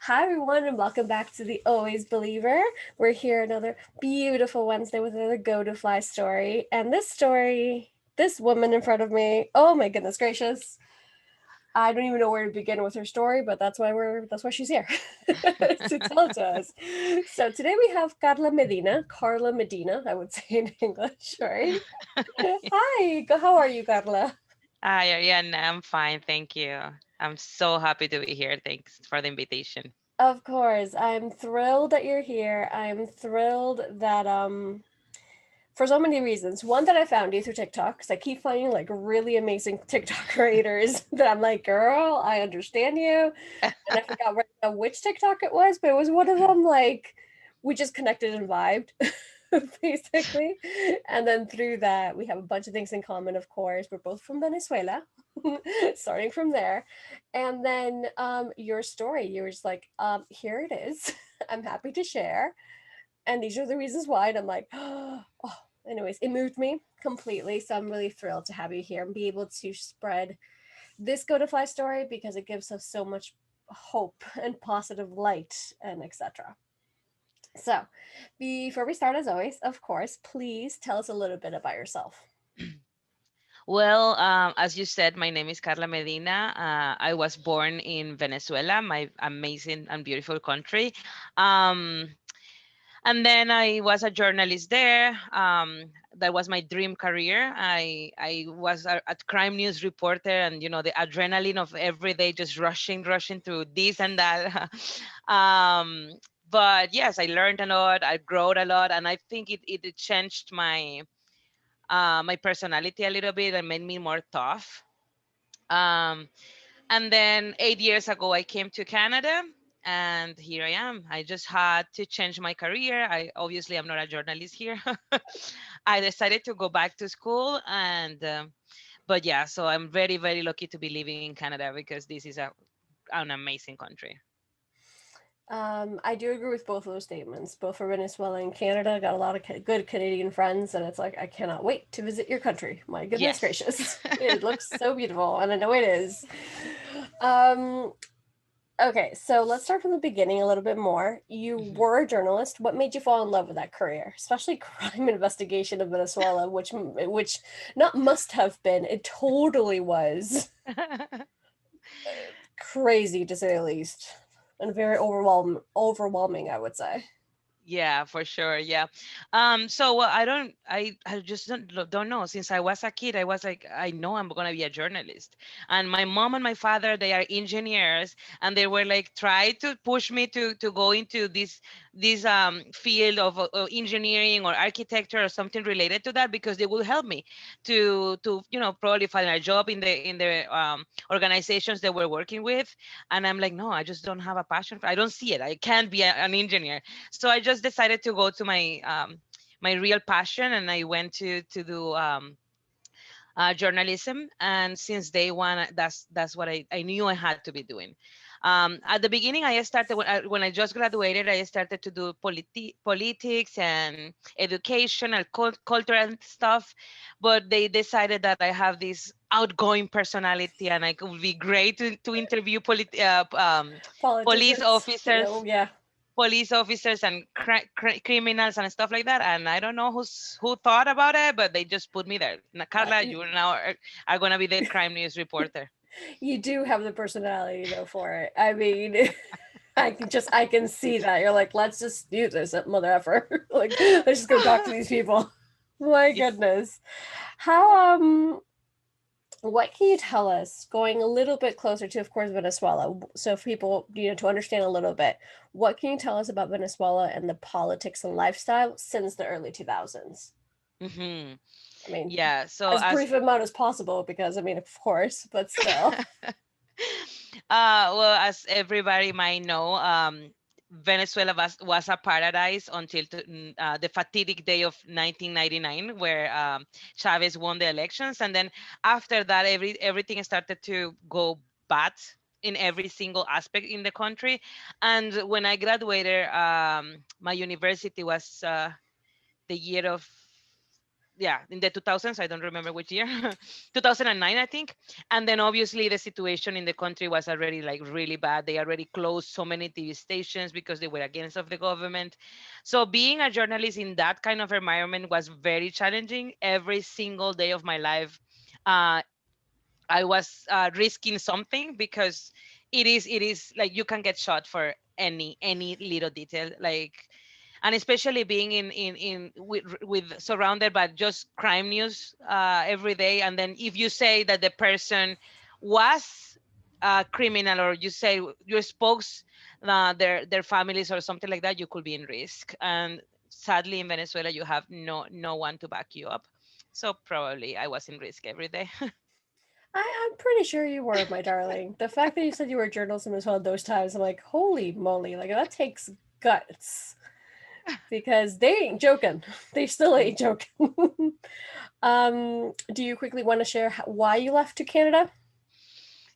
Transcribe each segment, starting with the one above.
Hi, everyone, and welcome back to the Always Believer. We're here another beautiful Wednesday with another Go to Fly story. And this story, this woman in front of me, oh my goodness gracious. I don't even know where to begin with her story, but that's why she's here to tell it to us. So today we have Karla Medina, I would say in English, right? Hi, how are you, Carla? Hi, Ariane. I'm fine, thank you. I'm so happy to be here. Thanks for the invitation. Of course, I'm thrilled that you're here. I'm thrilled that for so many reasons. One, that I found you through TikTok because I keep finding like really amazing TikTok creators that I'm like, girl, I understand you. And I forgot which TikTok it was, but it was one of them. Like, we just connected and vibed, basically. And then through that, we have a bunch of things in common. Of course, we're both from Venezuela, starting from there. And then your story, you were just like, here it is. I'm happy to share, and these are the reasons why. And I'm like, oh, anyways, it moved me completely. So I'm really thrilled to have you here and be able to spread this Go to Fly story because it gives us so much hope and positive light and etc. So before we start, as always, of course, please tell us a little bit about yourself. Well, as you said, my name is Karla Medina. I was born in Venezuela, my amazing and beautiful country. Um, and then I was a journalist there. That was my dream career. I was a crime news reporter, and the adrenaline of every day, just rushing through this and that. um, but yes, I learned a lot. I grew a lot, and I think it changed my personality a little bit and made me more tough. Um, and then 8 years ago, I came to Canada, and here I am. I just had to change my career. I obviously I'm not a journalist here. I decided to go back to school, and but yeah, so I'm very lucky to be living in Canada because this is an amazing country. I do agree with both of those statements, both for Venezuela and Canada. I got a lot of good Canadian friends, and it's like, I cannot wait to visit your country. My goodness Yes. gracious. It looks so beautiful, and I know it is. Um, okay, so let's start from the beginning a little bit more. You Mhm. were a journalist. What made you fall in love with that career, especially crime investigation of Venezuela, which not must have been, it totally was crazy to say the least, and very overwhelming, I would say. Yeah, for sure. Yeah. So I just don't know. Since I was a kid, I was like, I know I'm gonna be a journalist. And my mom and my father, they are engineers, and they were like, try to push me to go into this field of engineering or architecture or something related to that because they will help me to probably find a job in the organizations that we're working with. And I'm like, no, I just don't have a passion I don't see it. I can't be an engineer. So I just decided to go to my real passion, and I went to do journalism. And since day one, that's what I knew I had to be doing. At the beginning, I started when I just graduated. I started to do politics and education and cultural stuff, but they decided that I have this outgoing personality and I would be great to interview police Politicians, officers yeah. and criminals and stuff like that. And I don't know who thought about it, but they just put me there. Carla, You, you now are gonna be the crime news reporter. you do have the personality though for it. I mean, I can see that. You're like, let's just use this mother effer. Like, let's just go talk to these people. My Yeah. goodness. How what can you tell us, going a little bit closer to, of course, Venezuela, so for people, to understand a little bit, what can you tell us about Venezuela and the politics and lifestyle since the early 2000s? hmm I mean, Yeah. So as as brief amount as possible, because I mean, of course, but still. well, as everybody might know, Venezuela was a paradise until the fatidic day of 1999, where Chavez won the elections, and then after that, everything started to go bad in every single aspect in the country. And when I graduated, my university was the year of yeah, in the 2000s, I don't remember which year. 2009, I think. And then obviously the situation in the country was already like really bad. They already closed so many TV stations because they were against of the government. So being a journalist in that kind of environment was very challenging. Every single day of my life, uh, I was risking something, because it is like you can get shot for any little detail, like, and especially being in with surrounded by just crime news every day. And then if you say that the person was a criminal, or you say you expose their families or something like that, you could be in risk. And sadly, in Venezuela, you have no one to back you up. So probably I was in risk every day. I'm pretty sure you were, my darling. The fact that you said you were a journalist in Venezuela those times, I'm like, holy moly, like that takes guts. Because they ain't joking. They still ain't joking. Do you quickly want to share why you left to Canada?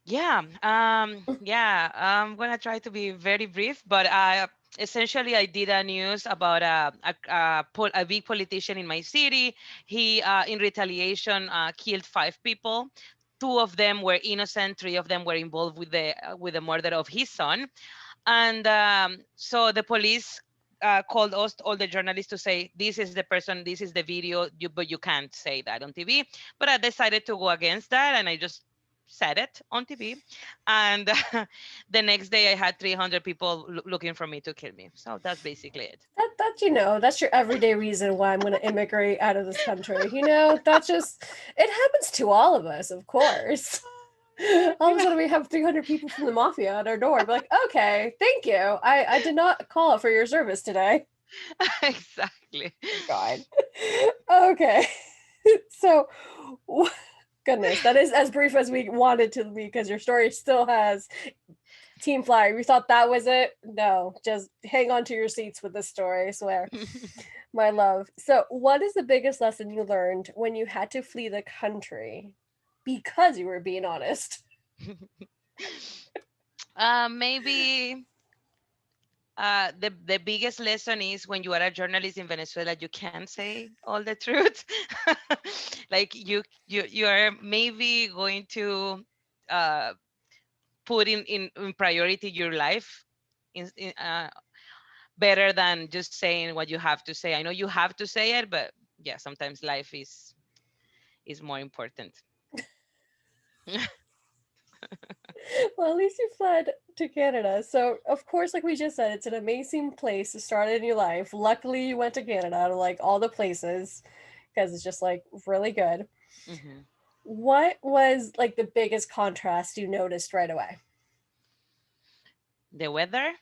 Yeah, I'm gonna try to be very brief, but I essentially I did a news about a big politician in my city. He, in retaliation, killed 5 people. Two of them were innocent. Three of them were involved with the murder of his son. And so the police called us, all the journalists, to say this is the person, this is the video, but you can't say that on TV. But I decided to go against that, and I just said it on TV. And the next day I had 300 people looking for me to kill me. So that's basically it. That's your everyday reason why I'm going to immigrate out of this country. That's just it happens to all of us, of course. All of a Yeah. sudden we have 300 people from the mafia at our door. Be like, okay, thank you. I did not call for your service today. Exactly. God. Okay. So, goodness, that is as brief as we wanted to be because your story still has Team Flyer. We thought that was it. No, just hang on to your seats with this story, I swear. My love. So, what is the biggest lesson you learned when you had to flee the country because you were being honest? Maybe the biggest lesson is, when you are a journalist in Venezuela, you can't say all the truth. Like you are maybe going to uh, put in priority your life, in better than just saying what you have to say. I know you have to say it, but yeah, sometimes life is more important. Well, at least you fled to Canada. So, of course, like we just said, it's an amazing place to start a new life. Luckily, you went to Canada to like all the places because it's just like really good. Hmm. What was like the biggest contrast you noticed right away? The weather.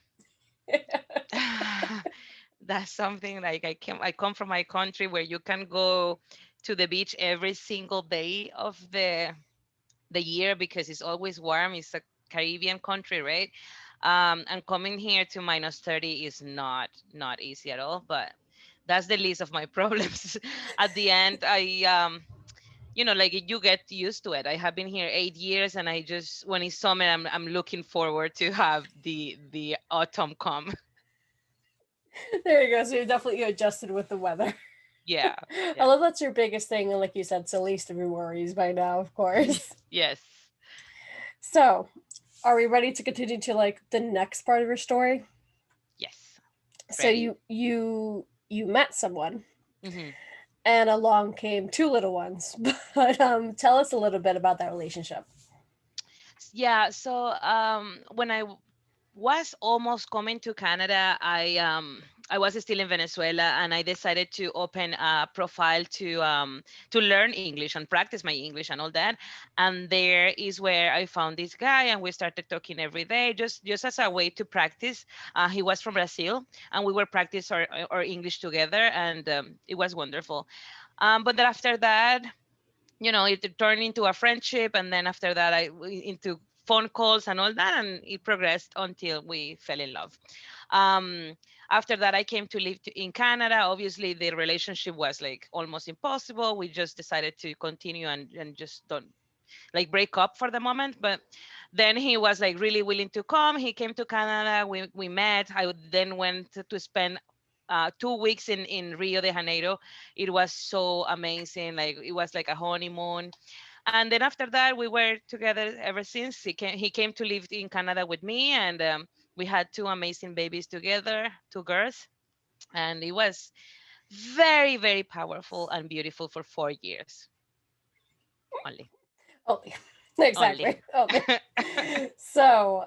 That's something like I come from my country where you can go to the beach every single day of the year because it's always warm. It's a Caribbean country, right? And coming here to -30 is not easy at all. But that's the least of my problems. At the end, like you get used to it. I have been here 8 years, and I just, when it's summer, I'm looking forward to have the autumn come. There you go. So you adjusted with the weather. Yeah, I yeah. love that's your biggest thing, and like you said, it's the least of your worries by now, of course. Yes, So, are we ready to continue to like the next part of your story? yes. So Ready. you met someone, Hmm. and along came two little ones. But tell us a little bit about that relationship. Yeah, so when was almost coming to Canada, I was still in Venezuela, and I decided to open a profile to learn English and practice my English and all that. And there is where I found this guy, and we started talking every day, just as a way to practice. He was from Brazil, and we were practice our English together, and it was wonderful. But then after that, it turned into a friendship, and then after that into phone calls and all that, and it progressed until we fell in love. um, After that, I came to live in Canada. Obviously, the relationship was like almost impossible. We just decided to continue and just don't like break up for the moment. But then he was like really willing to come. He came to Canada. We met. I then went to spend 2 weeks in Rio de Janeiro. It was so amazing. Like it was like a honeymoon. And then after that, we were together ever since. He came to live in Canada with me, and we had two amazing babies together, two girls, and it was very, very powerful and beautiful for 4 years only. Only. Only. Exactly. Only. So,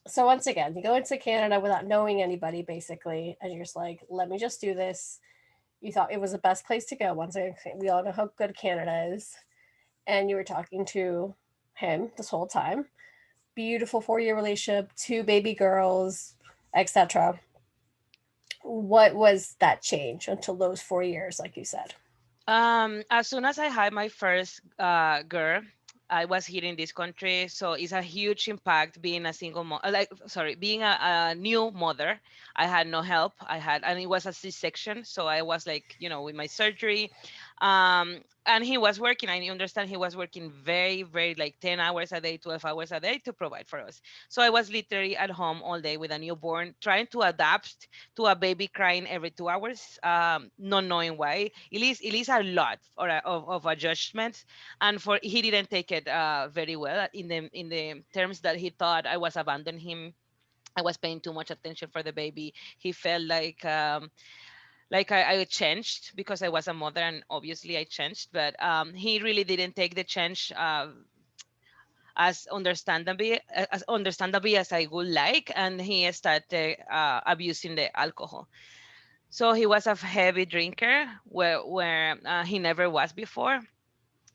so once again, you go into Canada without knowing anybody, basically, and you're just like, let me just do this. You thought it was the best place to go. Once again, we all know how good Canada is, and you were talking to him this whole time. Beautiful 4 year relationship, two baby girls, etc. What was that change until those 4 years, like you said? As soon as I had my first girl, I was here in this country, so it's a huge impact being a single like sorry, being a new mother. I had no help. And it was a C-section, so I was like, with my surgery, and he was working. I understand he was working very, very like 10 hours a day, 12 hours a day to provide for us. So I was literally at home all day with a newborn, trying to adapt to a baby crying every 2 hours, not knowing why. It is a lot of adjustments, and for he didn't take it very well in the terms that he thought I was abandoning him. I was paying too much attention for the baby. He felt like I changed because I was a mother, and obviously I changed. But he really didn't take the change as understandably as I would like, and he started abusing the alcohol. So he was a heavy drinker where he never was before.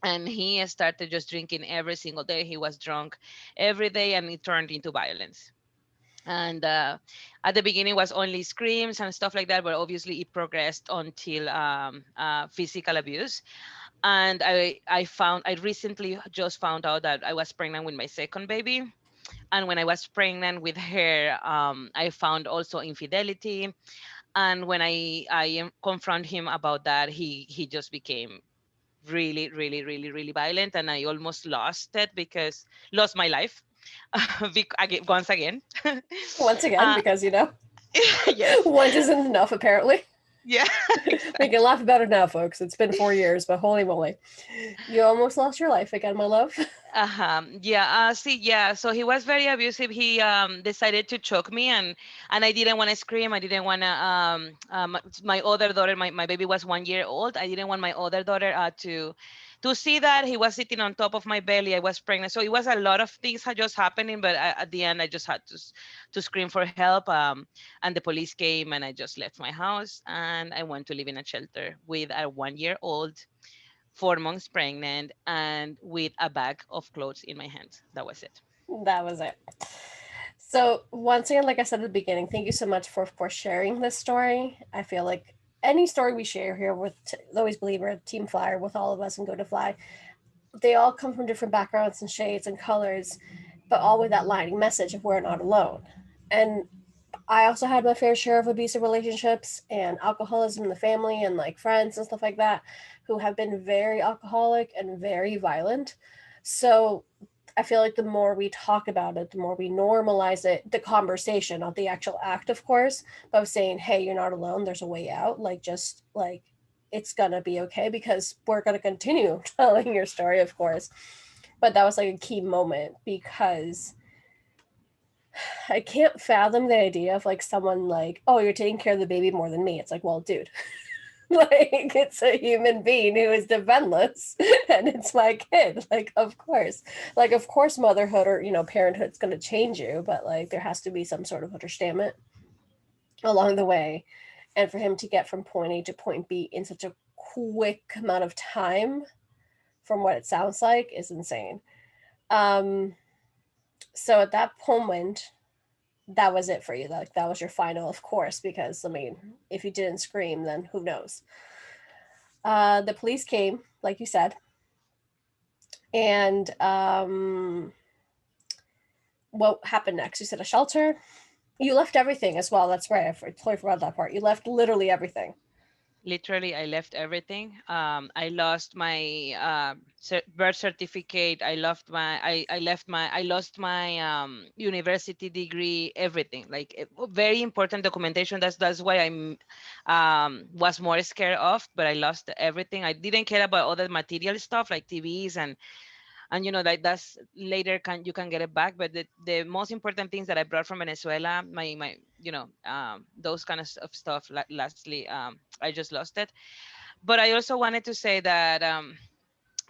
And he started just drinking every single day. He was drunk every day, and it turned into violence. And at the beginning was only screams and stuff like that, but obviously it progressed until physical abuse. And I recently just found out that I was pregnant with my second baby. And when I was pregnant with her, I found also infidelity. And when I confront him about that, he just became really, really, really, really violent, and I almost lost my life once again. Once again, uh, because yes. once isn't enough, apparently. Yeah. We Exactly. can laugh about it now, folks. It's been 4 years, but holy moly. You almost lost your life again, my love. Uh-huh. Yeah. See, yeah. So he was very abusive. He decided to choke me, and I didn't want to scream. I didn't want to. My other daughter, my baby was 1 year old. I didn't want my other daughter to see that he was sitting on top of my belly. I was pregnant, so it was a lot of things had just happening. But at the end, I just had to scream for help. And the police came, and I just left my house, and I went to live in a shelter with a 1 year old, 4 months pregnant, and with a bag of clothes in my hands. That was it. That was it. So, once again, like I said at the beginning, thank you so much for sharing this story. I feel like any story we share here with Always Believer, Team Flyer, with all of us and Go to Fly, they all come from different backgrounds and shades and colors, but all with that lighting message of we're not alone. And I also had my fair share of abusive relationships and alcoholism in the family and like friends and stuff like that who have been very alcoholic and very violent. So I feel like the more we talk about it, the more we normalize it, the conversation, not the actual act, of course, but of saying, hey, you're not alone, there's a way out. Like, just like, it's gonna be okay because we're gonna continue telling your story, of course. But that was like a key moment because I can't fathom the idea of like someone like, oh, you're taking care of the baby more than me. It's like, well, dude, like it's a human being who is defenseless and it's my kid. Like, of course, motherhood or, parenthood's going to change you, but like there has to be some sort of understanding along the way. And for him to get from point A to point B in such a quick amount of time, from what it sounds like, is insane. Um, so at that moment, that was it for you. Like that was your final, of course, because I mean, if you didn't scream, then who knows? The police came, like you said, and what happened next? You said a shelter. You left everything as well. That's right. I totally forgot that part. You left literally everything. Literally, I left everything. I lost my birth certificate. I left my, I lost my university degree, everything. Like very important documentation. That's why I'm was more scared of, but I lost everything. I didn't care about all the material stuff like TVs and like that's later can you can get it back, but the most important things that I brought from Venezuela, my those kind of stuff, lastly, I just lost it. But I also wanted to say that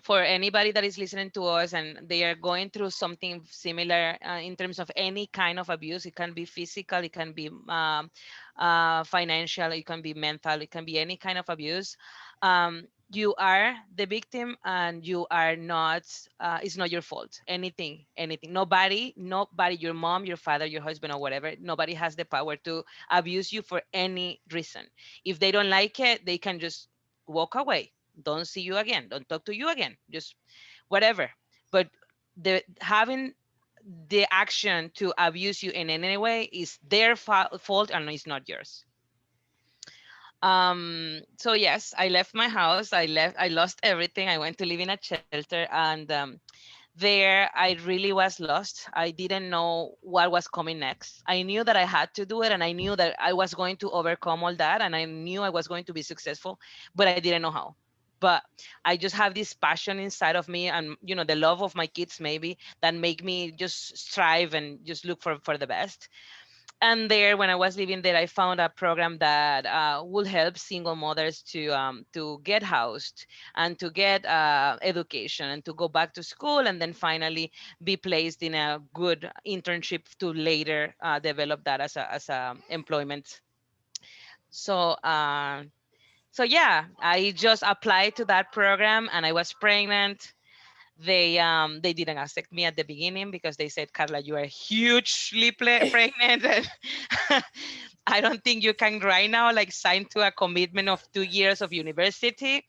for anybody that is listening to us and they are going through something similar in terms of any kind of abuse, it can be physical, it can be financial, it can be mental, it can be any kind of abuse. You are the victim and you are not, it's not your fault. Anything, nobody, your mom, your father, your husband, or whatever, nobody has the power to abuse you for any reason. If they don't like it, they can just walk away, don't see you again, don't talk to you again, just whatever. But the having the action to abuse you in any way is their fault and it's not yours. So yes, I left my house, I lost everything, I went to live in a shelter, and there I really was lost. I didn't know what was coming next. I knew that I had to do it, and I knew that I was going to overcome all that, and I knew I was going to be successful, but I didn't know how. But I just have this passion inside of me, and the love of my kids maybe, that make me just strive and just look for the best. And there, when I was living there, I found a program that would help single mothers to get housed and to get education and to go back to school, and then finally be placed in a good internship to later develop that as a employment. So yeah, I just applied to that program and I was pregnant. They didn't accept me at the beginning because they said, Carla, you are hugely pregnant. I don't think you can right now like sign to a commitment of 2 years of university.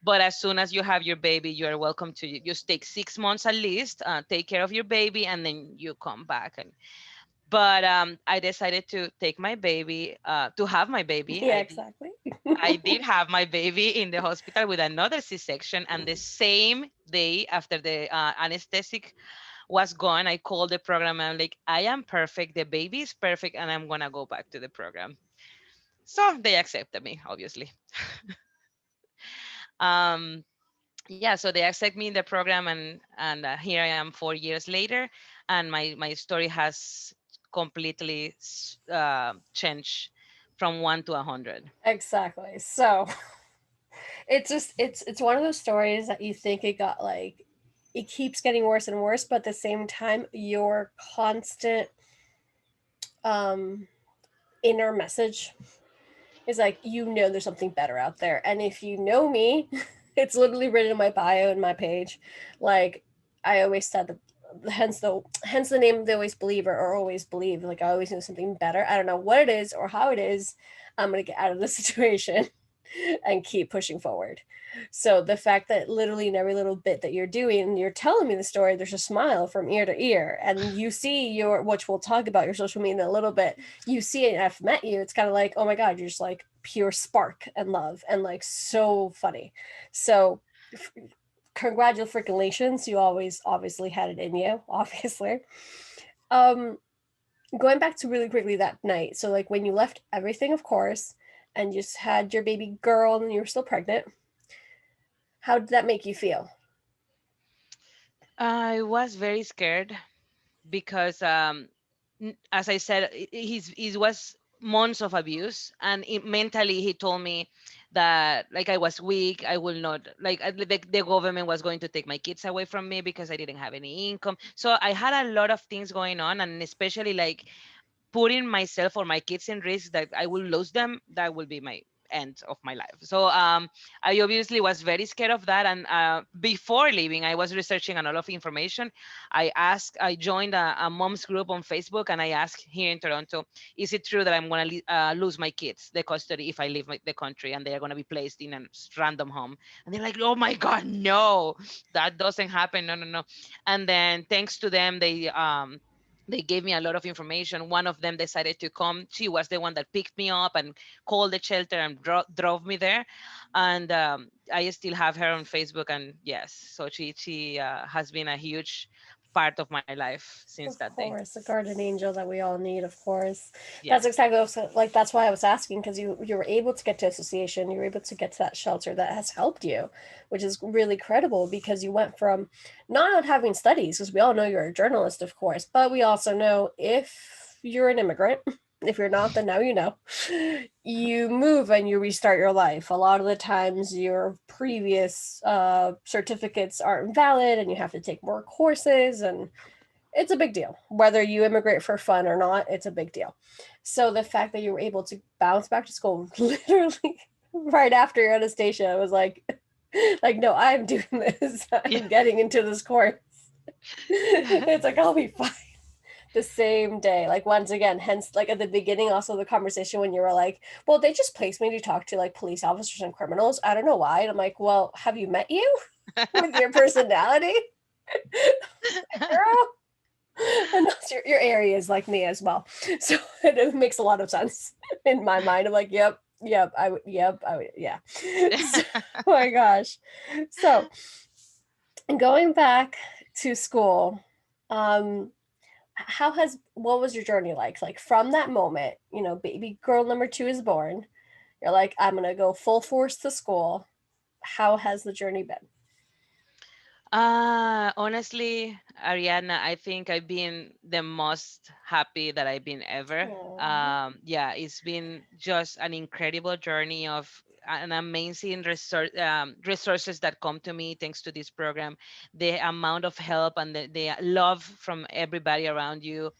But as soon as you have your baby, you are welcome to just take 6 months at least, take care of your baby, and then you come back. And but I decided to take my baby, to have my baby. Yeah, exactly. I did have my baby in the hospital with another C-section, and the same day after the anesthetic was gone, I called the program. And I'm like, I am perfect. The baby is perfect, and I'm gonna go back to the program. So they accepted me, obviously. Um, yeah, so they accept me in the program, and here I am 4 years later, and my story has completely changed from 1 to 100. Exactly. So it's just it's one of those stories that you think it got like it keeps getting worse and worse, but at the same time your constant um inner message is like, there's something better out there. And if you know me, it's literally written in my bio and my page. Like I always said that, hence the name the always believer, or always believe. Like I always know something better. I don't know what it is or how it is. I'm gonna get out of this situation and keep pushing forward. So the fact that literally in every little bit that you're doing, you're telling me the story, there's a smile from ear to ear. And you see your, which we'll talk about, your social media in a little bit, you see it, and I've met you, it's kind of like, oh my God, you're just like pure spark and love and like so funny. So congratulations, you always obviously had it in you, obviously. Um, Going back to really quickly that night, so like when you left everything, of course, and just had your baby girl and you were still pregnant, how did that make you feel? I was very scared because, as I said, it was months of abuse, and mentally he told me that like I was weak, I will not like the government was going to take my kids away from me because I didn't have any income. So I had a lot of things going on, and especially like putting myself or my kids in risk that I will lose them, that will be my end of my life. So I obviously was very scared of that. And before leaving, I was researching a lot of information. I joined a mom's group on Facebook, and I asked here in Toronto, is it true that I'm going to lose my kids, the custody, if I leave the country, and they are going to be placed in a random home? And they're like, oh my God, no, that doesn't happen. No, no, no. And then thanks to them, They gave me a lot of information. One of them decided to come. She was the one that picked me up and called the shelter and drove me there. And I still have her on Facebook. And yes, so she has been a huge part of my life since Of that day. course, the guardian angel that we all need, of course. Yeah. That's exactly what like that's why I was asking, because you were able to get to association, you were able to get to that shelter that has helped you, which is really credible because you went from not having studies, because we all know you're a journalist, of course, but we also know if you're an immigrant, if you're not, then now you know. You move and you restart your life. A lot of the times, your previous certificates aren't valid, and you have to take more courses, and it's a big deal. Whether you immigrate for fun or not, it's a big deal. So the fact that you were able to bounce back to school literally right after your attestation, I was like, no, I'm doing this. Yeah. I'm getting into this course. It's like I'll be fine. The same day, like once again, hence like at the beginning, also the conversation when you were like, well, they just placed me to talk to like police officers and criminals. I don't know why. And I'm like, well, have you met you with your personality? Girl, and that's your area is like me as well, so it makes a lot of sense in my mind. I'm like, yep, I would, yeah. So, oh my gosh. So going back to school, um how has what was your journey like from that moment, baby girl number two is born, you're like, I'm gonna go full force to school. How has the journey been? Honestly, Ariana, I think I've been the most happy that I've been ever. Aww. Yeah, it's been just an incredible journey of an amazing resources that come to me thanks to this program. The amount of help and the love from everybody around you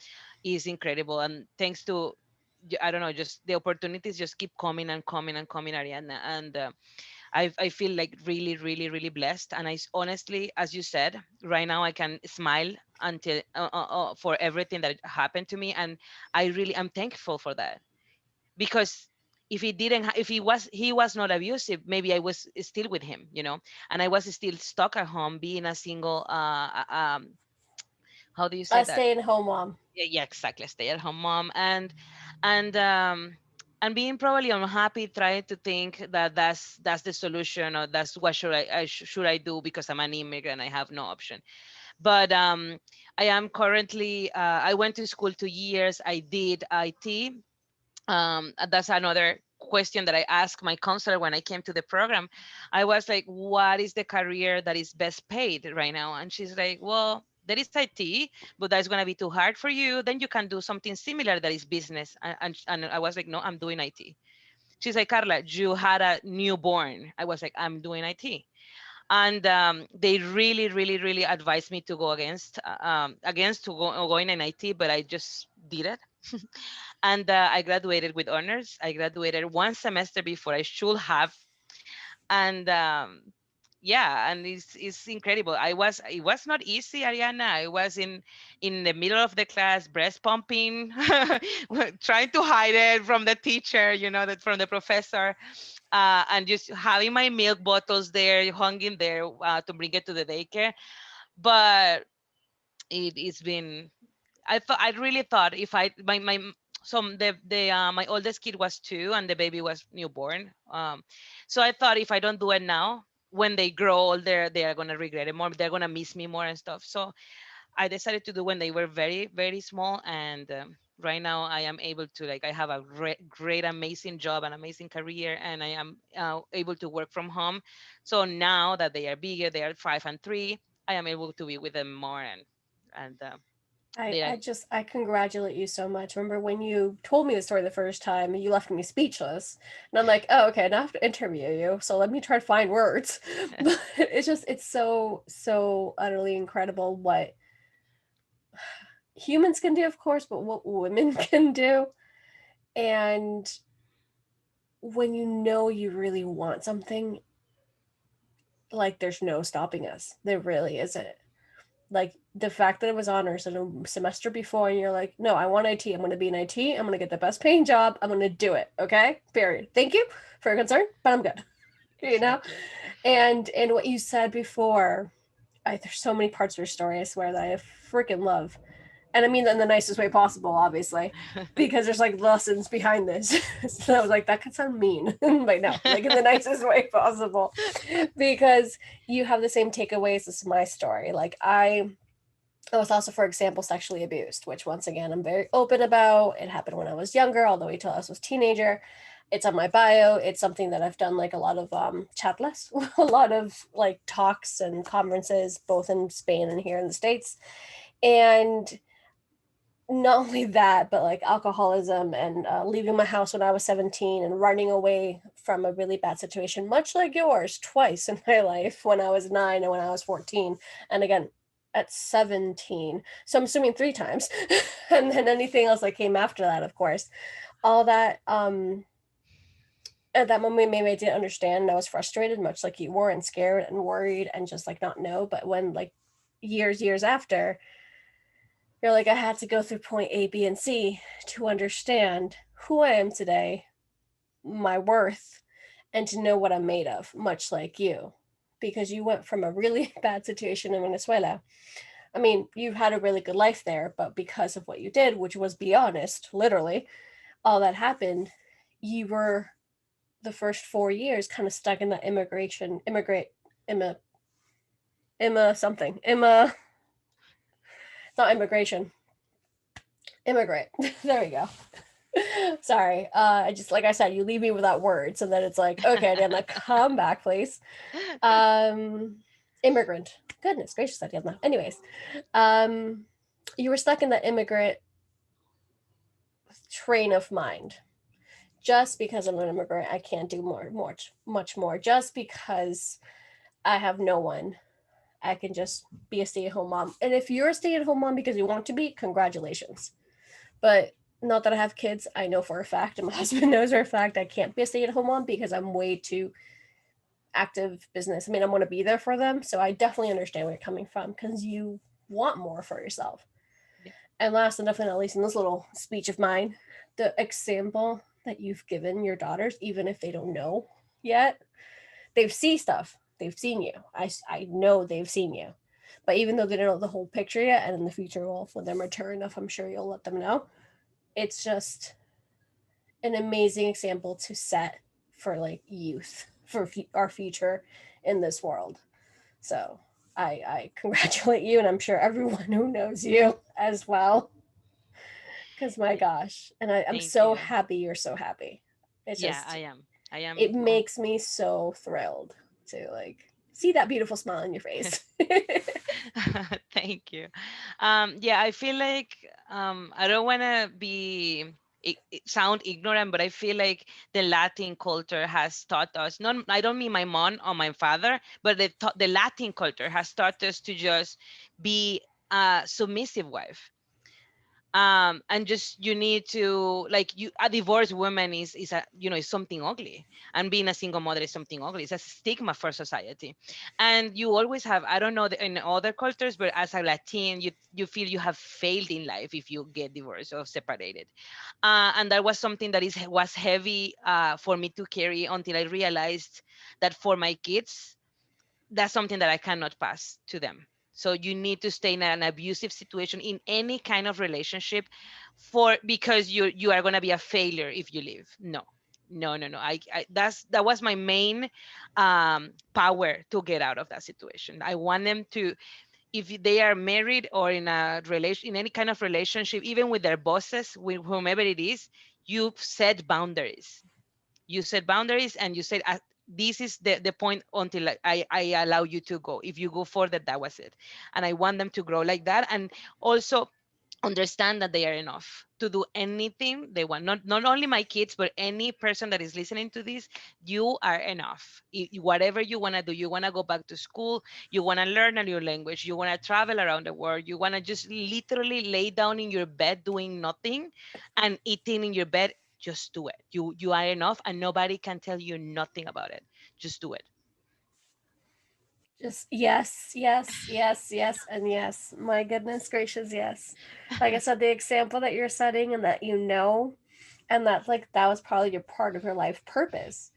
is incredible. And thanks to, I don't know, just the opportunities just keep coming and coming and coming, Ariana. And I feel like really, really, really blessed. And honestly, as you said, right now I can smile until for everything that happened to me, and I'm thankful for that because if he didn't, if he was not abusive, maybe I was still with him, and I was still stuck at home, being a single. How do you say A that? stay-at-home mom. Yeah, yeah, exactly, stay at home mom. And being probably unhappy, trying to think that that's the solution, or that's what should I do because I'm an immigrant, I have no option. But I am currently I went to school 2 years, I did IT. That's another question that I asked my counselor when I came to the program. I was like, what is the career that is best paid right now? And she's like, well, there is IT, but that's going to be too hard for you. Then you can do something similar that is business. And I was like, no, I'm doing IT. She's like, Carla, you had a newborn. I was like, I'm doing IT. And they really, really, really advised me to go against going in IT, but I just did it. And I graduated with honors. I graduated one semester before I should have, and yeah, and it's incredible. It was not easy, Ariana. I was in the middle of the class, breast pumping, trying to hide it from the teacher, that from the professor, and just having my milk bottles there, hanging there to bring it to the daycare. But it's been, I really thought if I my so the my oldest kid was 2 and the baby was newborn. So I thought if I don't do it now, when they grow older, they are gonna regret it more. They're gonna miss me more and stuff. So I decided to do when they were very, very small. And right now I am able to, like, I have a great, amazing job, an amazing career, and I am able to work from home. So now that they are bigger, they are 5 and 3, I am able to be with them more. And they are. I congratulate you so much. Remember when you told me the story the first time, you left me speechless. And I'm like, oh, okay, now I have to interview you. So let me try to find words. But it's so, so utterly incredible what humans can do, of course, but what women can do. And when you know you really want something, like there's no stopping us. There really isn't. Like the fact that it was honors in a semester before, and you're like, no, I want IT. I'm going to be in IT. I'm going to get the best paying job. I'm going to do it. Okay. Period. Thank you for your concern, but I'm good. You know? Exactly. And what you said before, there's so many parts of your story, I swear, that I freaking love. And I mean that in the nicest way possible, obviously, because there's like lessons behind this. So I was like, that could sound mean, but no, like in the nicest way possible, because you have the same takeaways as my story. Like I was also, for example, sexually abused, which once again I'm very open about. It happened when I was younger, all the way till I was a teenager. It's on my bio. It's something that I've done like a lot of chatless, a lot of like talks and conferences, both in Spain and here in the States. And not only that, but like alcoholism and leaving my house when I was 17 and running away from a really bad situation, much like yours, twice in my life when I was 9 and when I was 14. And again, at 17. So I'm assuming three times. And then anything else that came after that, of course. All that, at that moment, maybe I didn't understand. And I was frustrated, much like you were, and scared and worried and just like not know. But when like years after, you're like, I had to go through point A, B, and C to understand who I am today, my worth, and to know what I'm made of, much like you. Because you went from a really bad situation in Venezuela. I mean, you had a really good life there, but because of what you did, which was be honest, literally, all that happened, you were the first 4 years kind of stuck in that imma, something, not immigration, immigrant. There we go. Sorry. I just, like I said, you leave me without words, and then it's like, okay, Diana, come back, please. Um, Immigrant. Goodness gracious, Diana. Anyways, um, you were stuck in the immigrant train of mind. Just because I'm an immigrant, I can't do much more. Just because I have no one, I can just be a stay-at-home mom. And if you're a stay-at-home mom because you want to be, congratulations. But not that I have kids, I know for a fact, and my husband knows for a fact, I can't be a stay at home mom because I'm way too active business. I mean, I want to be there for them. So I definitely understand where you're coming from because you want more for yourself. Yeah. And last and definitely not least, in this little speech of mine, the example that you've given your daughters, even if they don't know yet, they've seen stuff. They've seen you. I know they've seen you. But even though they don't know the whole picture yet, and in the future, well, when they're mature enough, I'm sure you'll let them know. It's just an amazing example to set for like youth for our future in this world. So I congratulate you, and I'm sure everyone who knows you as well. Because my Yeah. gosh, and I'm Thank so you. happy you're so happy. It's Yeah, just I it am. makes me so thrilled to like see that beautiful smile on your face. Thank you. Yeah, I feel like I don't want to be sound ignorant, but I feel like the Latin culture has taught us. Not, I don't mean my mom or my father, but the Latin culture has taught us to just be a submissive wife. And just you need to like you a divorced woman is a is something ugly, and being a single mother is something ugly. It's a stigma for society, and you always have, I don't know in other cultures, but as a Latin, you feel you have failed in life if you get divorced or separated. And that was something that is was heavy for me to carry until I realized that for my kids that's something that I cannot pass to them. So you need to stay in an abusive situation in any kind of relationship for because you are gonna be a failure if you leave. No. No, no, no. That was my main power to get out of that situation. I want them to, if they are married or in a relation, in any kind of relationship, even with their bosses, with whomever it is, you set boundaries. You set boundaries and you said, this is the point until I allow you to go. If you go further, that was it. And I want them to grow like that, and also understand that they are enough to do anything they want. Not only my kids, but any person that is listening to this, you are enough. Whatever you want to do, you want to go back to school, you want to learn a new language, you want to travel around the world, you want to just literally lay down in your bed doing nothing and eating in your bed, just do it. You are enough, and nobody can tell you nothing about it. Just do it. Just yes, yes, yes, yes, and yes. My goodness gracious, yes. Like I said, the example that you're setting and that you know, and that like that was probably your part of your life purpose.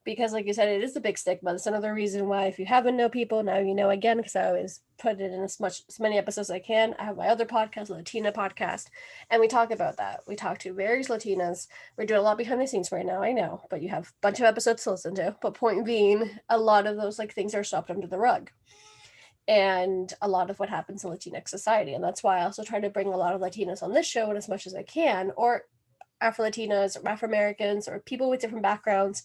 because like you said, it is a big stigma. That's another reason why, if you haven't know people, now you know again, because I always put it in as many episodes as I can. I have my other podcast, the Latina podcast, and we talk about that. We talk to various Latinas. We're doing a lot behind the scenes right now, I know, but you have a bunch of episodes to listen to. But point being, a lot of those like things are swept under the rug, and a lot of what happens in Latinx society. And that's why I also try to bring a lot of Latinas on this show, and as much as I can, or Afro Latinas or Afro Americans or people with different backgrounds.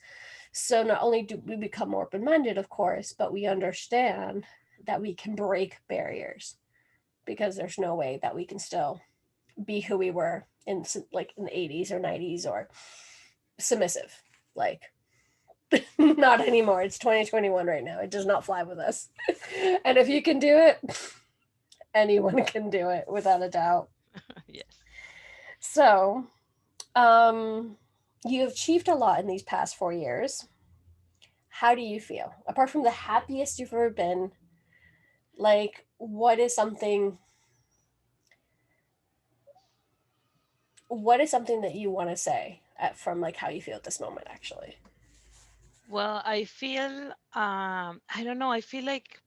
So not only do we become more open minded, of course, but we understand that we can break barriers, because there's no way that we can still be who we were in like in the 80s or 90s, or submissive. Like, not anymore. It's 2021 right now. It does not fly with us. And if you can do it, anyone can do it without a doubt. Yes. So, you have achieved a lot in these past 4 years. How do you feel? Apart from the happiest you've ever been, like, what is something that you want to say from like how you feel at this moment, actually? Well, I feel I don't know, I feel like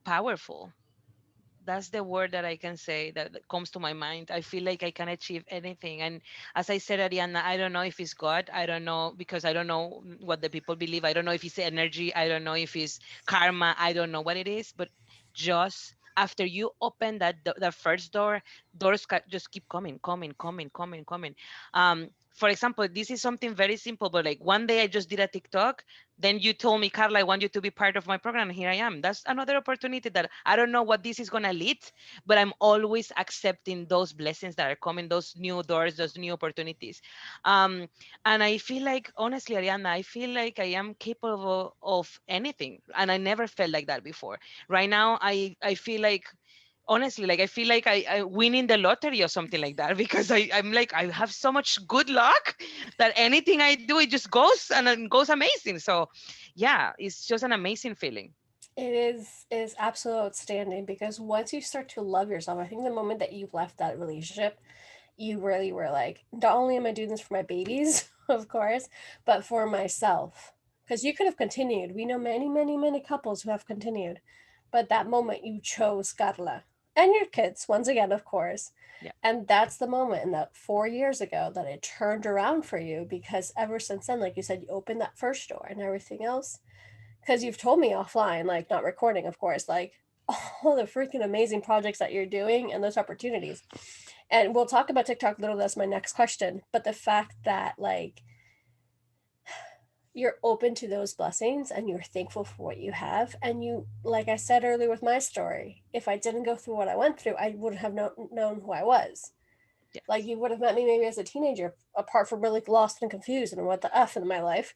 powerful. That's the word that I can say that comes to my mind. I feel like I can achieve anything. And as I said, Ariana, I don't know if it's God. I don't know, because I don't know what the people believe. I don't know if it's energy. I don't know if it's karma. I don't know what it is. But just after you open that first door, just keep coming, coming, coming, coming, coming. For example, this is something very simple, but like one day I just did a TikTok. Then you told me, Carla, I want you to be part of my program. Here I am. That's another opportunity that I don't know what this is going to lead, but I'm always accepting those blessings that are coming, those new doors, those new opportunities. Um, and I feel like, honestly, Ariana, I feel like I am capable of anything. And I never felt like that before. Right now, I feel like, honestly, like I feel like I winning the lottery or something like that, because I'm like I have so much good luck that anything I do, it just goes and it goes amazing. So yeah, it's just an amazing feeling. It is absolutely outstanding, because once you start to love yourself, I think the moment that you left that relationship, you really were like, not only am I doing this for my babies, of course, but for myself. Because you could have continued. We know many, many, many couples who have continued. But that moment you chose Carla and your kids, once again, of course. Yeah. And that's the moment in that 4 years ago that it turned around for you, because ever since then, like you said, you opened that first door and everything else. Because you've told me offline, like not recording, of course, like all the freaking amazing projects that you're doing and those opportunities. And we'll talk about TikTok a little. That's my next question. But the fact that like you're open to those blessings and you're thankful for what you have, and you, like I said earlier with my story, if I didn't go through what I went through, I wouldn't have known who I was. Like, Yes. you would have met me maybe as a teenager, apart from really lost and confused and what the f in my life.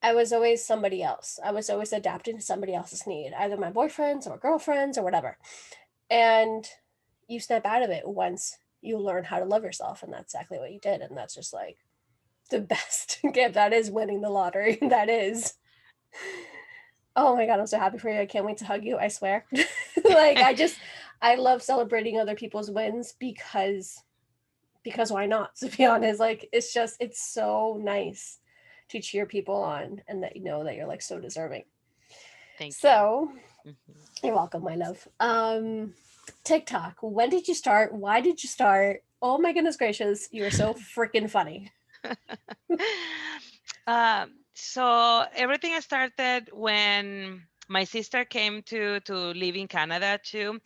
I was always somebody else. I was always adapting to somebody else's need, either my boyfriends or girlfriends or whatever. And you snap out of it once you learn how to love yourself, and that's exactly what you did. And that's just like the best gift. That is winning the lottery. That is. Oh my god, I'm so happy for you. I can't wait to hug you, I swear. Like, I love celebrating other people's wins, because why not? To be honest, like, it's so nice to cheer people on, and that you know that you're like so deserving. Thank you. So, Mhm. you're welcome, my love. TikTok. When did you start? Why did you start? Oh my goodness gracious, you are so freaking funny. So everything started when my sister came to live in Canada too.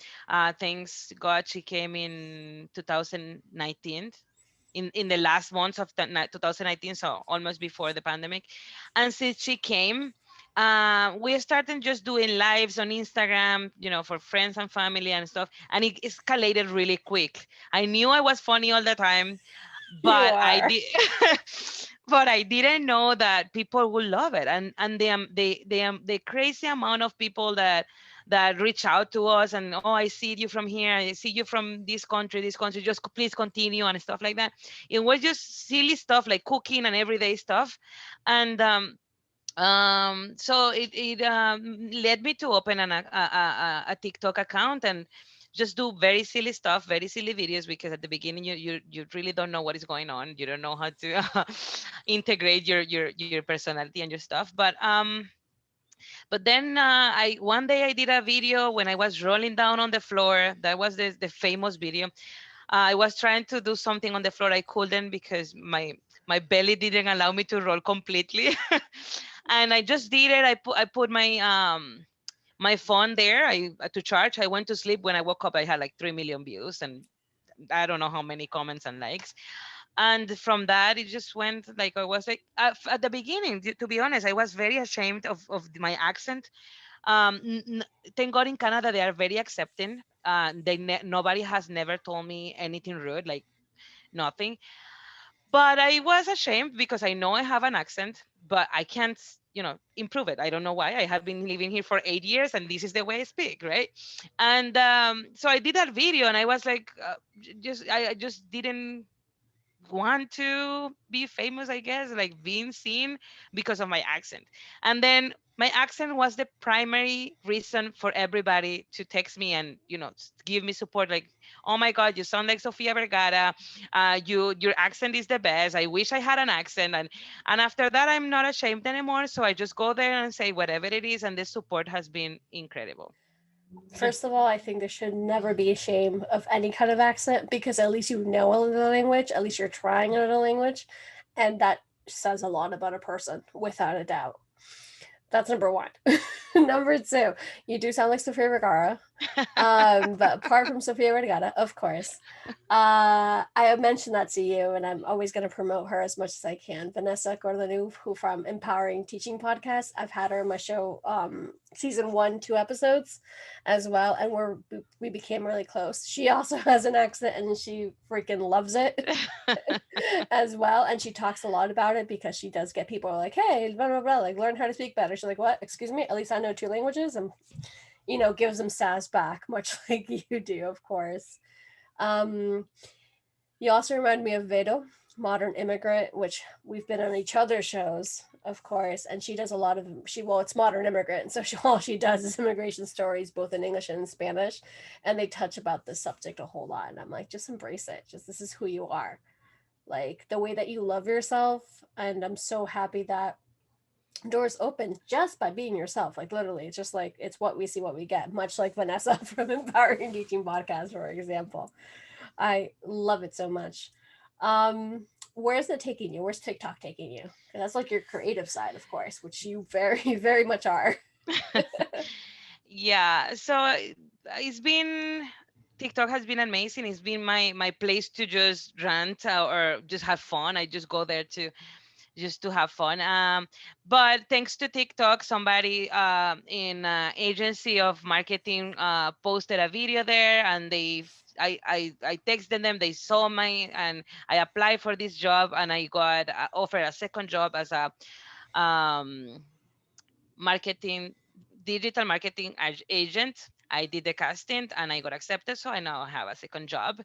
Thanks God, she came in 2019, in the last months of 2019, so almost before the pandemic. And since she came, we started just doing lives on Instagram, for friends and family and stuff, and it escalated really quick. I knew I was funny all the time, You but I are. did. But I didn't know that people would love it, and the crazy amount of people that reach out to us, and, oh, I see you from here, I see you from this country, just please continue and stuff like that. It was just silly stuff like cooking and everyday stuff. And so it led me to open a TikTok account. And just do very silly stuff, very silly videos, because at the beginning you really don't know what is going on. You don't know how to integrate your personality and your stuff. But then I one day I did a video when I was rolling down on the floor. That was the famous video. I was trying to do something on the floor. I couldn't because my belly didn't allow me to roll completely. And I just did it. I put my phone there to charge. I went to sleep. When I woke up, I had like 3 million views and I don't know how many comments and likes. And from that, it just went like, I was like, at the beginning, to be honest, I was very ashamed of my accent. Thank God in Canada they are very accepting. Nobody has never told me anything rude, like nothing. But I was ashamed because I know I have an accent, but I can't, improve it. I don't know why. I have been living here for 8 years, and this is the way I speak, right? And so I did that video, and I was like, I just didn't want to be famous, I guess, like being seen because of my accent. And then my accent was the primary reason for everybody to text me and, give me support. Like, oh my God, you sound like Sofia Vergara. Your accent is the best. I wish I had an accent. And after that, I'm not ashamed anymore. So I just go there and say whatever it is. And the support has been incredible. First of all, I think there should never be a shame of any kind of accent because at least you know another language, at least you're trying another language, and that says a lot about a person, without a doubt. That's number one. Number two, you do sound like Sofia Vergara. But apart from Sofia Vergara, of course, I have mentioned that to you, and I'm always going to promote her as much as I can. Vanessa Gorlanu, who from Empowering Teaching Podcast, I've had her on my show, season 1, 2 episodes, as well, and we became really close. She also has an accent, and she freaking loves it as well, and she talks a lot about it because she does get people like, hey, blah blah blah, like learn how to speak better. She's like, what? Excuse me? At least I know 2 languages, and gives them sass back, much like you do, of course. Um, you also remind me of Vado, Modern Immigrant, which we've been on each other's shows, of course, and she does a lot of it's Modern Immigrant, so all she does is immigration stories, both in English and in Spanish, and they touch about this subject a whole lot. And I'm like, just embrace it. Just this is who you are, like the way that you love yourself. And I'm so happy that doors open just by being yourself. Like literally, it's just like it's what we see, what we get. Much like Vanessa from Empowering Teaching Podcast, for example. I love it so much. Where's it taking you? Where's TikTok taking you? 'Cause that's like your creative side, of course, which you very, very much are. Yeah. So it's been TikTok has been amazing. It's been my place to just rant or just have fun. I just go there to just to have fun. But thanks to TikTok, somebody in agency of marketing posted a video there, and I texted them. They saw my and I applied for this job, and I got offered a second job as a um, marketing digital marketing agent. I did the casting and I got accepted, so I now have a second job.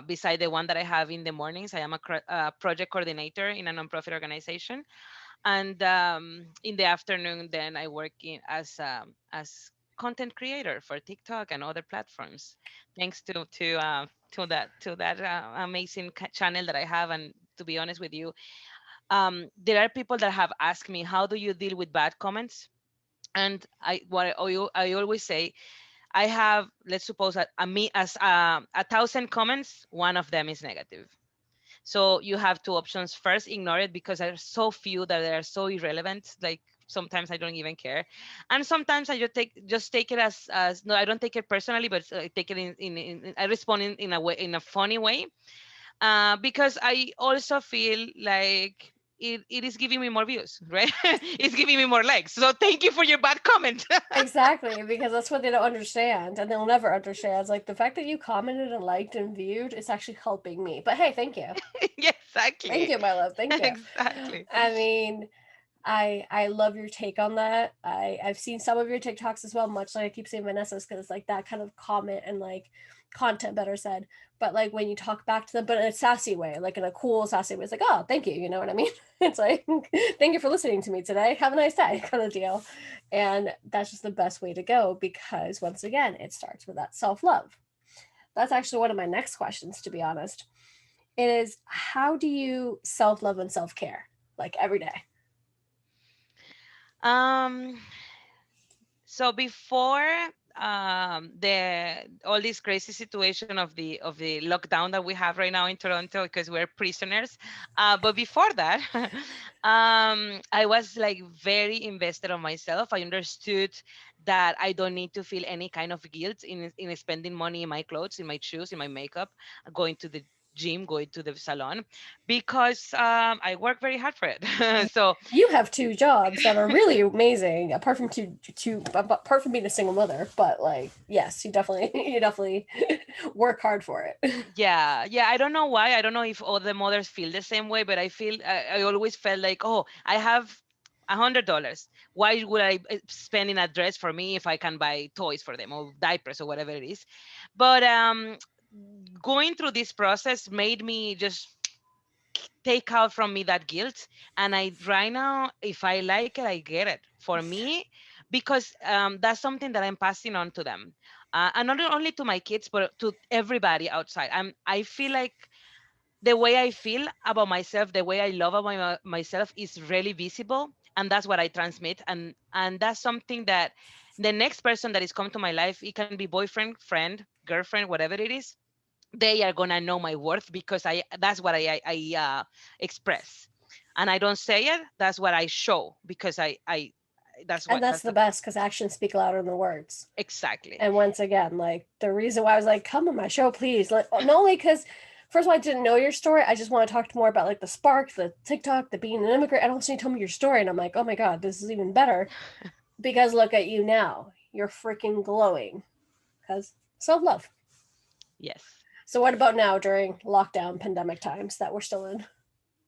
Beside the one that I have in the mornings, I am a project coordinator in a nonprofit organization, and in the afternoon, then I work as content creator for TikTok and other platforms. Thanks to that amazing channel that I have, and to be honest with you, there are people that have asked me, how do you deal with bad comments? And I always say, I have, let's suppose, me as 1,000 comments, one of them is negative. So you have two options. First, ignore it because there are so few that they are so irrelevant. Like sometimes I don't even care, and sometimes I just take it as no, I don't take it personally, but I take it I respond in a way, in a funny way, because I also feel like it is giving me more views, right? It's giving me more likes. So thank you for your bad comment. Exactly, because that's what they don't understand, and they'll never understand. It's like the fact that you commented and liked and viewed is actually helping me. But hey, thank you. Yeah, Thank exactly. you, my love. Thank you. Exactly. I mean, I love your take on that. I've seen some of your TikToks as well, much like I keep saying Vanessa's, because it's like that kind of comment and like content, better said, but like when you talk back to them, but in a sassy way, like in a cool sassy way, it's like, oh, thank you, you know what I mean? It's like, thank you for listening to me today, have a nice day, kind of deal. And that's just the best way to go, because once again, it starts with that self-love. That's actually one of my next questions, to be honest. It is, how do you self-love and self-care, like every day? Um, so before the all this crazy situation of the lockdown that we have right now in Toronto because we're prisoners, but before that, I was like very invested on myself. I understood that I don't need to feel any kind of guilt in spending money in my clothes, in my shoes, in my makeup, going to the gym, going to the salon, because I work very hard for it. So You have two jobs that are really amazing, apart from apart from being a single mother. But like, yes, you definitely you definitely work hard for it. yeah, yeah. I don't know why. I don't know if all the mothers feel the same way, but I always felt like, oh, I have $100. Why would I spend in a dress for me if I can buy toys for them or diapers or whatever it is? But going through this process made me just take out from me that guilt. And I right now, if I like it, I get it for me, because that's something that I'm passing on to them, and not only to my kids but to everybody outside. I feel like the way I feel about myself, the way I love about myself is really visible, and that's what I transmit. And that's something that the next person that is come to my life, it can be boyfriend, friend, girlfriend, whatever it is, they are gonna know my worth because I that's what I express, and I don't say it. That's what I show because I that's And what that's that's the the best, because actions speak louder than the words. exactly. And once again, like the reason why I was like, come on my show, please. Like, not only because, first of all, I didn't know your story. I just want to talk more about like the spark, the TikTok, the being an immigrant. I don't want you to tell me your story. And I'm like, oh my God, this is even better. Because look at you now. You're freaking glowing. Because self love. Yes. So, what about now during lockdown pandemic times that we're still in?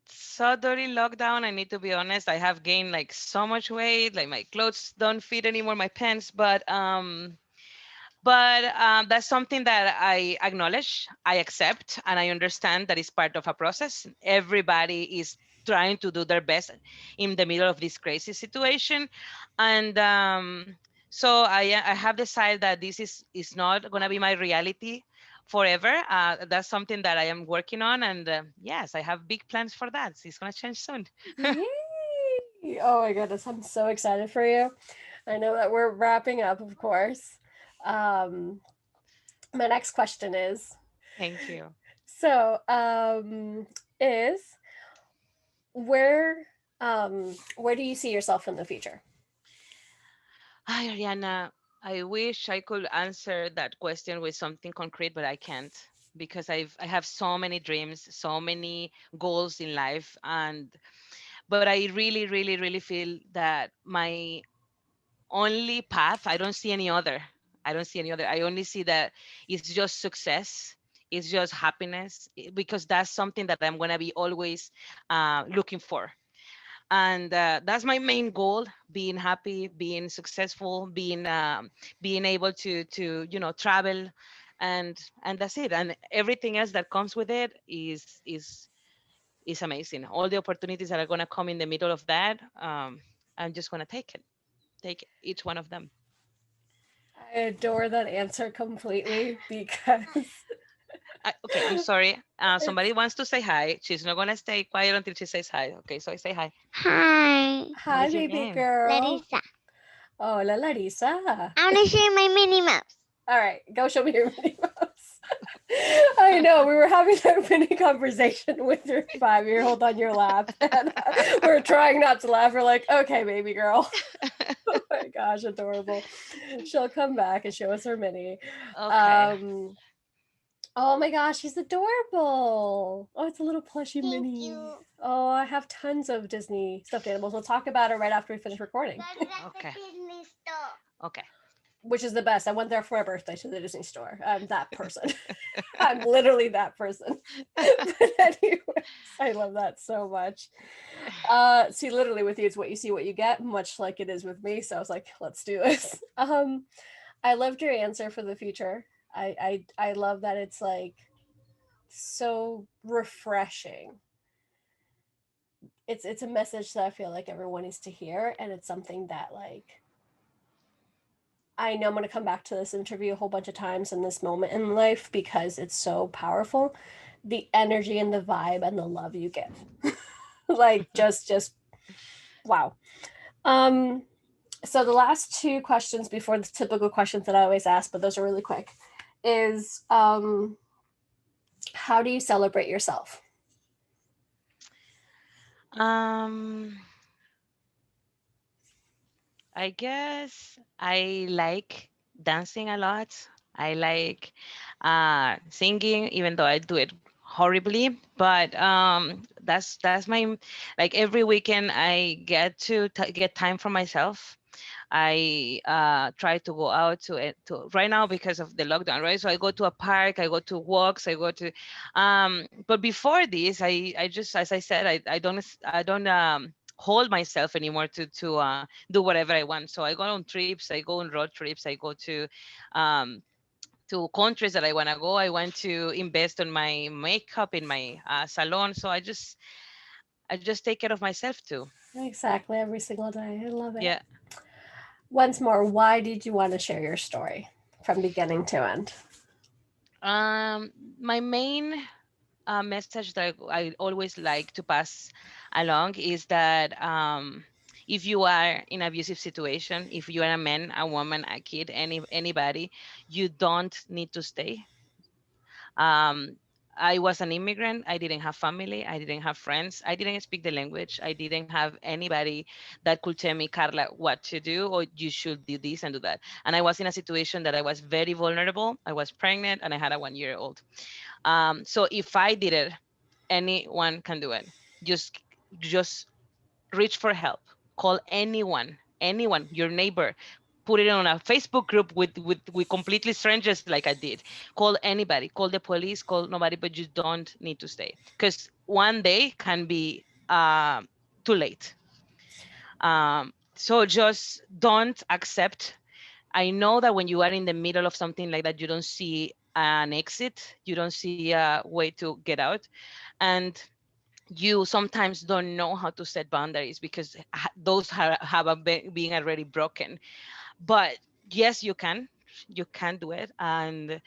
So during lockdown, I need to be honest, I have gained like so much weight, like my clothes don't fit anymore, my pants, but that's something that I acknowledge, I accept, and I understand that it's part of a process. Everybody is trying to do their best in the middle of this crazy situation, and so I have decided that this is not going to be my reality forever. That's something that I am working on, and yes, I have big plans for that. It's going to change soon. Yay! Oh my goodness, I'm so excited for you. I know that we're wrapping up, of course. Um, my next question is, Thank you. so is where do you see yourself in the future? Hi, Ariana. I wish I could answer that question with something concrete, but I can't because I have so many dreams, so many goals in life, and but I really, really, really feel that my only path, I don't see any other. I don't see any other. I only see that it's just success. It's just happiness because that's something that I'm gonna be always looking for, and that's my main goal: being happy, being successful, being able to travel, and that's it. And everything else that comes with it is amazing. All the opportunities that are going to come in the middle of that, I'm just going to take each one of them. I adore that answer completely, because Okay, I'm sorry. it's Somebody wants to say hi. She's not going to stay quiet until she says hi. Okay, so I say hi. Hi, What hi is your baby name? girl. Larissa. Hola Larisa. I want to share my Minnie Mouse. All right, go show me your Minnie Mouse. I know we were having that mini conversation with your 5 year old on your lap, and we are trying not to laugh. We're like, okay, baby girl. Oh my gosh, adorable. She'll come back and show us her mini. Okay. Um, oh my gosh, he's adorable. Oh, it's a little plushy Thank mini. you. Oh, I have tons of Disney stuffed animals. We'll talk about it right after we finish recording. That's at the Okay. Disney store. Okay. Which is the best. I went there for my birthday to the Disney store. I'm that person. I'm literally that person. But anyways, I love that so much. See, literally with you, it's what you see, what you get, much like it is with me. So I was like, let's do this. I loved your answer for the future. I love that it's like so refreshing. It's a message that I feel like everyone needs to hear, and it's something that like I know I'm going to come back to this interview a whole bunch of times in this moment in life because it's so powerful. The energy and the vibe and the love you give. Like just wow. Um so the last two questions before the typical questions that I always ask, but those are really quick, is how do you celebrate yourself? Um, I guess I like dancing a lot. I like singing, even though I do it horribly. But that's my like every weekend I get to get time for myself. I try to go out to right now because of the lockdown, right? So I go to a park, I go to walks, I go to, but before this, I just, as I said, I don't hold myself anymore to do whatever I want. So I go on trips, I go on road trips, I go um, to countries that I want to go. I want to invest on my makeup in my salon. So I just take care of myself too. Exactly, every single day. I love it. Yeah. Once more, why did you want to share your story from beginning to end? Um, my main message that I always like to pass along is that if you are in abusive situation, if you are a man, a woman, a kid, anybody, you don't need to stay. Um, I was an immigrant. I didn't have family. I didn't have friends. I didn't speak the language. I didn't have anybody that could tell me, Carla, what to do, or you should do this and do that. And I was in a situation that I was very vulnerable. I was pregnant and I had a 1 year old. So if I did it, anyone can do it. Just reach for help. Call anyone, your neighbor. Put it on a Facebook group with completely strangers like I did. Call anybody. Call the police. Call nobody. But you don't need to stay because one day can be too late. So just don't accept. I know that when you are in the middle of something like that, you don't see an exit. You don't see a way to get out, and you sometimes don't know how to set boundaries because those have being already broken. But yes, you can do it, and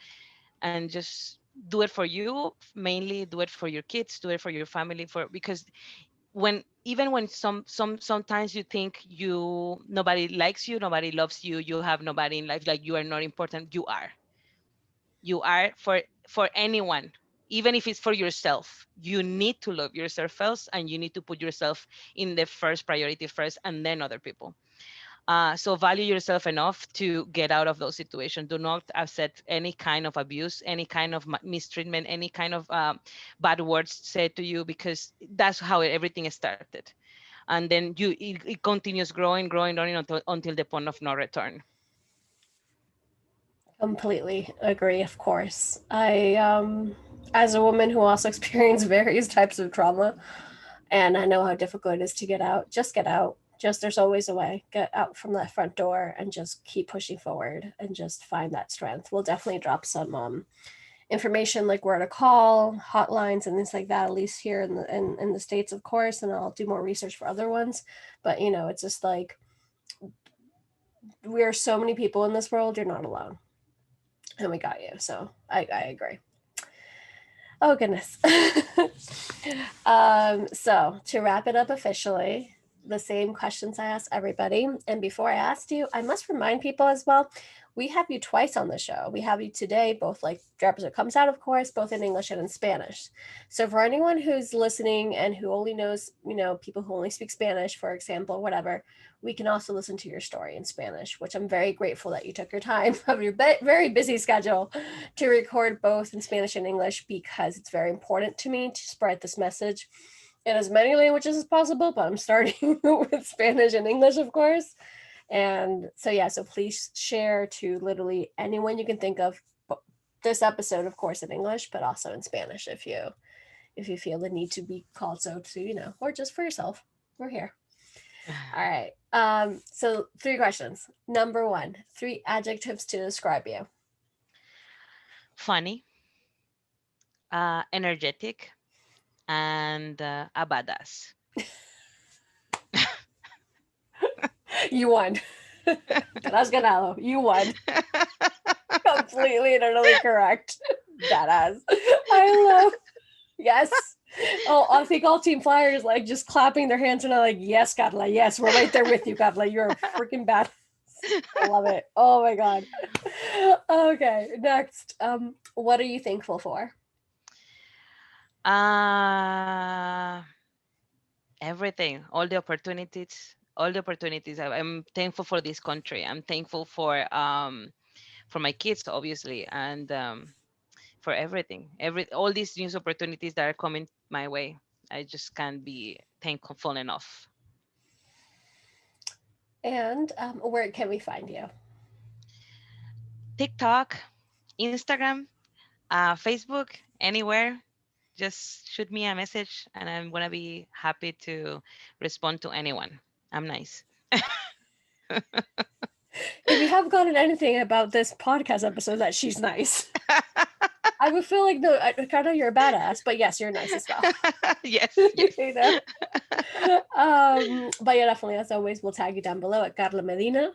just do it for you, mainly do it for your kids, do it for your family, for because even when sometimes you think nobody likes you, nobody loves you, you have nobody in life, like you are not important, you are for anyone. Even if it's for yourself, you need to love yourself first, and you need to put yourself in the first priority first, and then other people. So value yourself enough to get out of those situations. Do not accept any kind of abuse, any kind of mistreatment, any kind of bad words said to you, because that's how everything started. And then it continues growing until the point of no return. Completely agree, of course. As a woman who also experienced various types of trauma, and I know how difficult it is to get out, just get out. Just there's always a way. Get out from that front door and just keep pushing forward and just find that strength. We'll definitely drop some information like where to call, hotlines, and things like that, at least here in the States, of course, and I'll do more research for other ones. But it's just like we are so many people in this world, you're not alone. And we got you. So I agree. Oh goodness. So to wrap it up officially, the same questions I asked everybody. And before I asked you, I must remind people as well, we have you twice on the show. We have you today, both like the episode comes out, of course, both in English and in Spanish. So for anyone who's listening and who only knows, people who only speak Spanish, for example, whatever, we can also listen to your story in Spanish, which I'm very grateful that you took your time of your very busy schedule to record both in Spanish and English, because it's very important to me to spread this message in as many languages as possible, but I'm starting with Spanish and English, of course. And so, yeah, so please share to literally anyone you can think of this episode, of course, in English, but also in Spanish if you feel the need to be called so to, or just for yourself. We're here. All right. So 3 questions. Number 1, 3 adjectives to describe you. funny, energetic, and a badass. You won. That's ganado. You won. Completely and utterly correct. Badass. I love. Yes. Oh, I think all Team Flyers like just clapping their hands and I'm like, yes, Carla, yes, we're right there with you, Carla. You're a freaking badass. I love it. Oh my god. Okay, next. What are you thankful for? Uh, Everything, all the opportunities. I'm thankful for this country. I'm thankful for my kids, obviously, and for everything. All these new opportunities that are coming my way. I just can't be thankful enough. And where can we find you? TikTok, Instagram, Facebook, anywhere. Just shoot me a message, and I'm gonna be happy to respond to anyone. I'm nice. If you have gotten anything about this podcast episode, that she's nice. I would feel like no, kind of you're a badass, but yes, you're nice as well. Yes, yes. You know? But yeah, definitely, as always, we'll tag you down below at Karla Medina.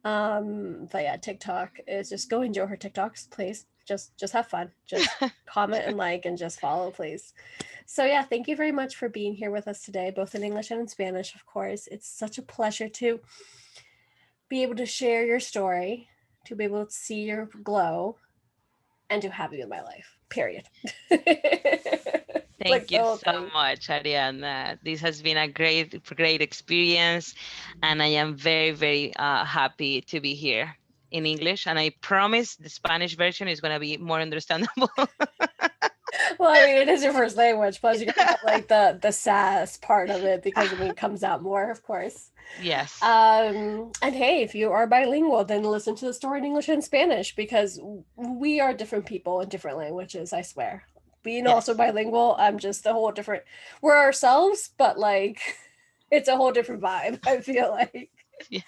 But yeah, TikTok is just go enjoy her TikToks, please. Just have fun. Just comment and like and just follow, please. So yeah, thank you very much for being here with us today, both in English and in Spanish, of course. It's such a pleasure to be able to share your story, to be able to see your glow, and to have you in my life. Period. Like Thank the you whole so thing. much, Ariana. This has been a great experience, and I am very, very happy to be here in English. And I promise the Spanish version is going to be more understandable. Well, I mean, it is your first language, plus you got like the sass part of it because I mean, it comes out more, of course. Yes. And hey, if you are bilingual, then listen to the story in English and Spanish because we are different people in different languages, I swear. Being also Yes. bilingual, I'm just a whole different, we're ourselves, but like it's a whole different vibe, I feel like. Yeah.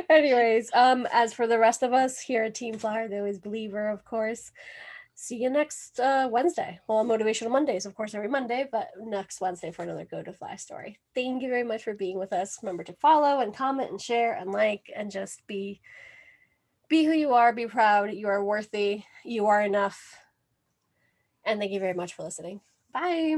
Anyways, as for the rest of us here at Team Flyer, the always believer, of course. See you next Wednesday. Well, Motivational Mondays, of course, every Monday, but next Wednesday for another Go to Fly story. Thank you very much for being with us. Remember to follow and comment and share and like and just be who you are, be proud. You are worthy. You are enough. And thank you very much for listening. Bye.